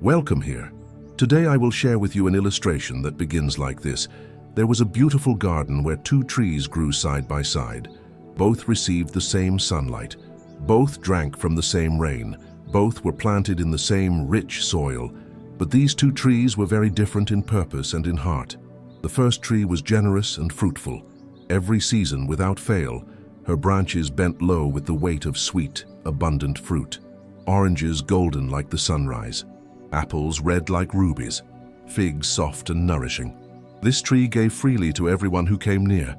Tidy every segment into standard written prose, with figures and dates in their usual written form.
Welcome here. Today I will share with you an illustration that begins like this. There was a beautiful garden where two trees grew side by side. Both received the same sunlight. Both drank from the same rain. Both were planted in the same rich soil. But these two trees were very different in purpose and in heart. The first tree was generous and fruitful. Every season, without fail, her branches bent low with the weight of sweet, abundant fruit. Oranges golden like the sunrise. Apples red like rubies. Figs soft and nourishing. This tree gave freely to everyone who came near.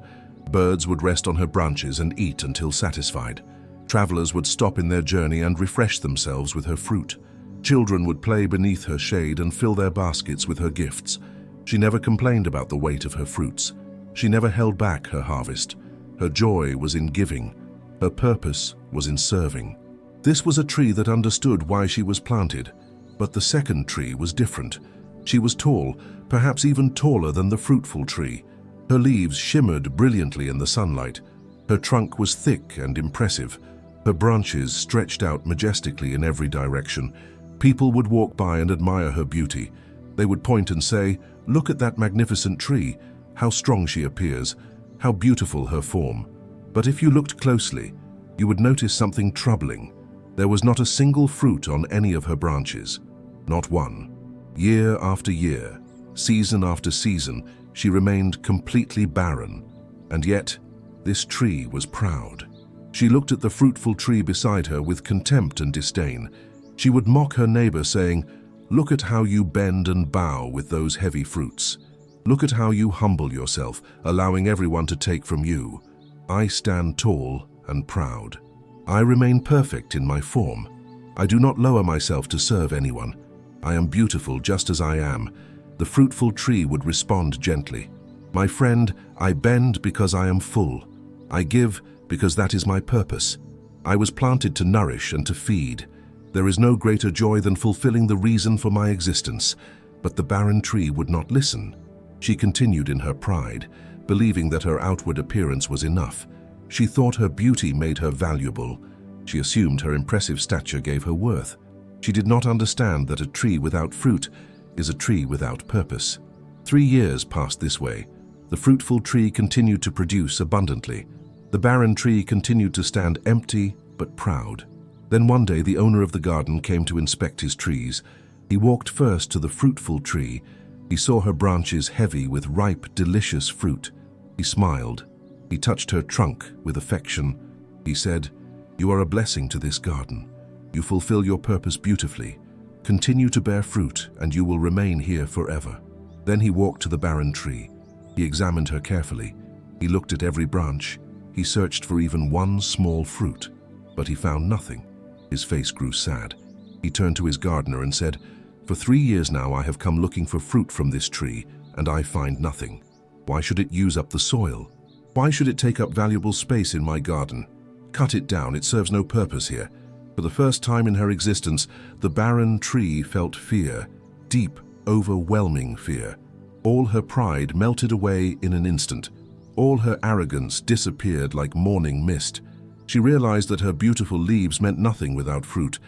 Birds would rest on her branches and eat until satisfied. Travelers would stop in their journey and refresh themselves with her fruit. Children would play beneath her shade and fill their baskets with her gifts. She never complained about the weight of her fruits. She never held back her harvest. Her joy was in giving. Her purpose was in serving. This was a tree that understood why she was planted. But the second tree was different. She was tall, perhaps even taller than the fruitful tree. Her leaves shimmered brilliantly in the sunlight. Her trunk was thick and impressive. Her branches stretched out majestically in every direction. People would walk by and admire her beauty. They would point and say, "Look at that magnificent tree. How strong she appears. How beautiful her form." But if you looked closely, you would notice something troubling. There was not a single fruit on any of her branches. Not one. Year after year, season after season, she remained completely barren. And yet, this tree was proud. She looked at the fruitful tree beside her with contempt and disdain. She would mock her neighbor, saying, "Look at how you bend and bow with those heavy fruits. Look at how you humble yourself, allowing everyone to take from you. I stand tall and proud. I remain perfect in my form. I do not lower myself to serve anyone. I am beautiful just as I am." The fruitful tree would respond gently. "My friend, I bend because I am full. I give because that is my purpose. I was planted to nourish and to feed. There is no greater joy than fulfilling the reason for my existence." But the barren tree would not listen. She continued in her pride, believing that her outward appearance was enough. She thought her beauty made her valuable. She assumed her impressive stature gave her worth. She did not understand that a tree without fruit is a tree without purpose. 3 years passed this way. The fruitful tree continued to produce abundantly. The barren tree continued to stand empty but proud. Then one day the owner of the garden came to inspect his trees. He walked first to the fruitful tree. He saw her branches heavy with ripe, delicious fruit. He smiled. He touched her trunk with affection. He said, "You are a blessing to this garden. You fulfill your purpose beautifully. Continue to bear fruit, and you will remain here forever." Then he walked to the barren tree. He examined her carefully. He looked at every branch. He searched for even one small fruit, but he found nothing. His face grew sad. He turned to his gardener and said, "For 3 years now I have come looking for fruit from this tree, and I find nothing. Why should it use up the soil? Why should it take up valuable space in my garden? Cut it down, it serves no purpose here." For the first time in her existence, the barren tree felt fear, deep, overwhelming fear. All her pride melted away in an instant. All her arrogance disappeared like morning mist. She realized that her beautiful leaves meant nothing without fruit.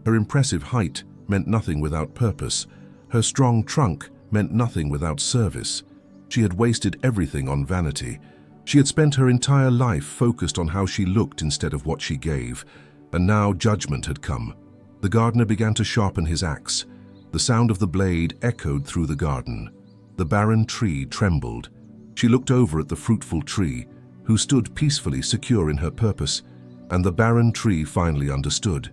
Her impressive height meant nothing without purpose. Her strong trunk meant nothing without service. She had wasted everything on vanity. She had spent her entire life focused on how she looked instead of what she gave. And now judgment had come. The gardener began to sharpen his axe. The sound of the blade echoed through the garden. The barren tree trembled. She looked over at the fruitful tree, who stood peacefully secure in her purpose, and the barren tree finally understood.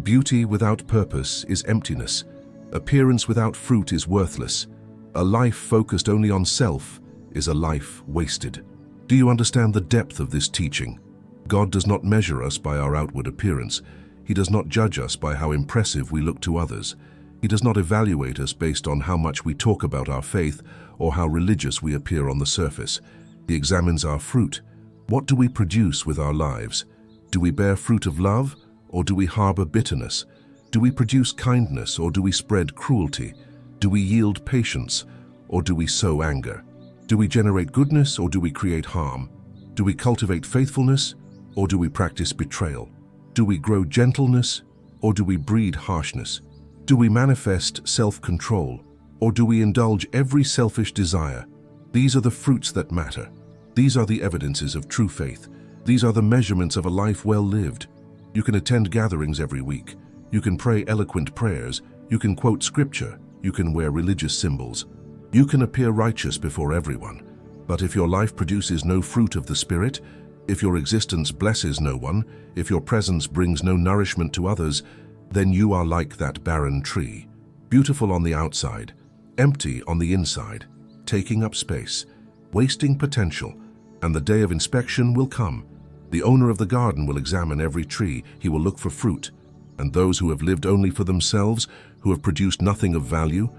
Beauty without purpose is emptiness. Appearance without fruit is worthless. A life focused only on self is a life wasted. Do you understand the depth of this teaching? God does not measure us by our outward appearance. He does not judge us by how impressive we look to others. He does not evaluate us based on how much we talk about our faith or how religious we appear on the surface. He examines our fruit. What do we produce with our lives? Do we bear fruit of love, or do we harbor bitterness? Do we produce kindness, or do we spread cruelty? Do we yield patience, or do we sow anger? Do we generate goodness, or do we create harm? Do we cultivate faithfulness, or do we practice betrayal? Do we grow gentleness, or do we breed harshness? Do we manifest self-control, or do we indulge every selfish desire? These are the fruits that matter. These are the evidences of true faith. These are the measurements of a life well lived. You can attend gatherings every week. You can pray eloquent prayers. You can quote scripture. You can wear religious symbols. You can appear righteous before everyone. But if your life produces no fruit of the Spirit, if your existence blesses no one, if your presence brings no nourishment to others, then you are like that barren tree, beautiful on the outside, empty on the inside, taking up space, wasting potential, and the day of inspection will come. The owner of the garden will examine every tree. He will look for fruit, and those who have lived only for themselves, who have produced nothing of value,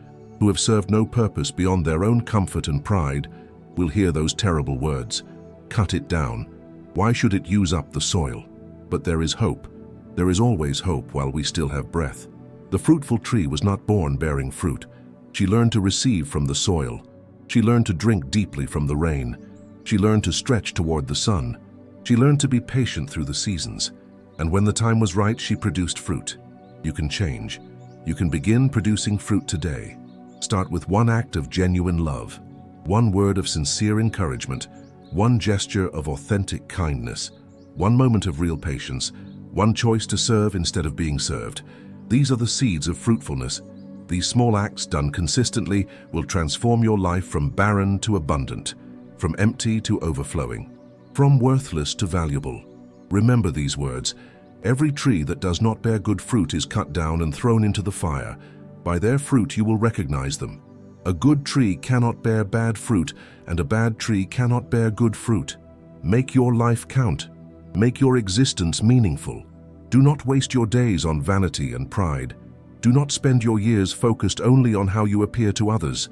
who have served no purpose beyond their own comfort and pride, will hear those terrible words, "Cut it down. Why should it use up the soil?" But there is hope. There is always hope while we still have breath. The fruitful tree was not born bearing fruit. She learned to receive from the soil. She learned to drink deeply from the rain. She learned to stretch toward the sun. She learned to be patient through the seasons. And when the time was right, she produced fruit. You can change. You can begin producing fruit today. Start with one act of genuine love, one word of sincere encouragement, one gesture of authentic kindness, one moment of real patience, one choice to serve instead of being served. These are the seeds of fruitfulness. These small acts done consistently will transform your life from barren to abundant, from empty to overflowing, from worthless to valuable. Remember these words. Every tree that does not bear good fruit is cut down and thrown into the fire. By their fruit you will recognize them. A good tree cannot bear bad fruit, and a bad tree cannot bear good fruit. Make your life count. Make your existence meaningful. Do not waste your days on vanity and pride. Do not spend your years focused only on how you appear to others.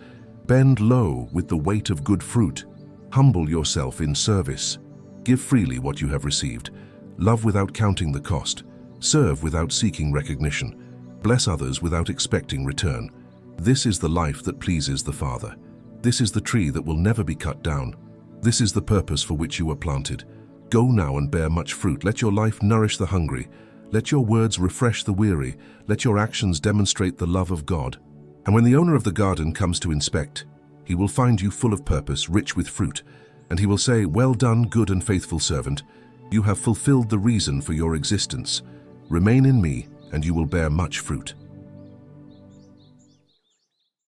Bend low with the weight of good fruit. Humble yourself in service. Give freely what you have received. Love without counting the cost. Serve without seeking recognition. Bless others without expecting return. This is the life that pleases the Father. This is the tree that will never be cut down. This is the purpose for which you were planted. Go now and bear much fruit. Let your life nourish the hungry. Let your words refresh the weary. Let your actions demonstrate the love of God. And when the owner of the garden comes to inspect, he will find you full of purpose, rich with fruit. And he will say, "Well done, good and faithful servant. You have fulfilled the reason for your existence. Remain in me, and you will bear much fruit."